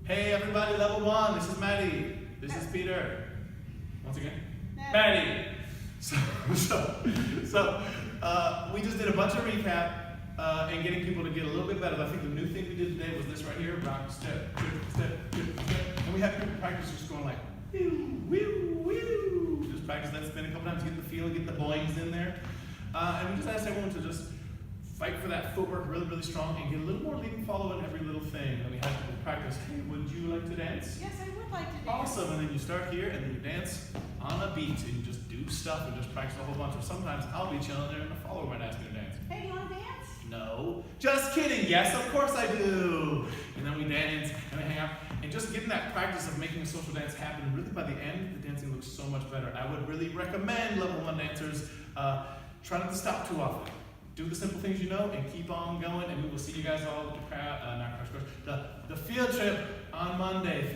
Hey everybody, level 1, this is Maddie. This is Peter. Once again, Maddie. So we just did a bunch of recap and getting people to get a little bit better. I think the new thing we did today was this right here, rock, step, step, step. And we had people practice just going like, woo, woo, woo. Just practice that spin a couple times, get the feel, get the boings in there. And we just asked everyone to just fight for that footwork really, really strong and get a little more lead and follow in every little thing. And we had people practice, hey, would you like to dance? Yes, I would like to dance. Awesome, and then you start here and then you dance on a beat and you just do stuff and just practice a whole bunch. Or sometimes I'll be chilling there and the follower might ask me to dance. Hey, do you want to dance? No, just kidding, yes, of course I do. And then we dance and we hang out. And just getting that practice of making a social dance happen, really by the end, the dancing looks so much better. I would really recommend level 1 dancers, try not to stop too often. Do the simple things you know and keep on going, and we will see you guys all at the field trip on Monday.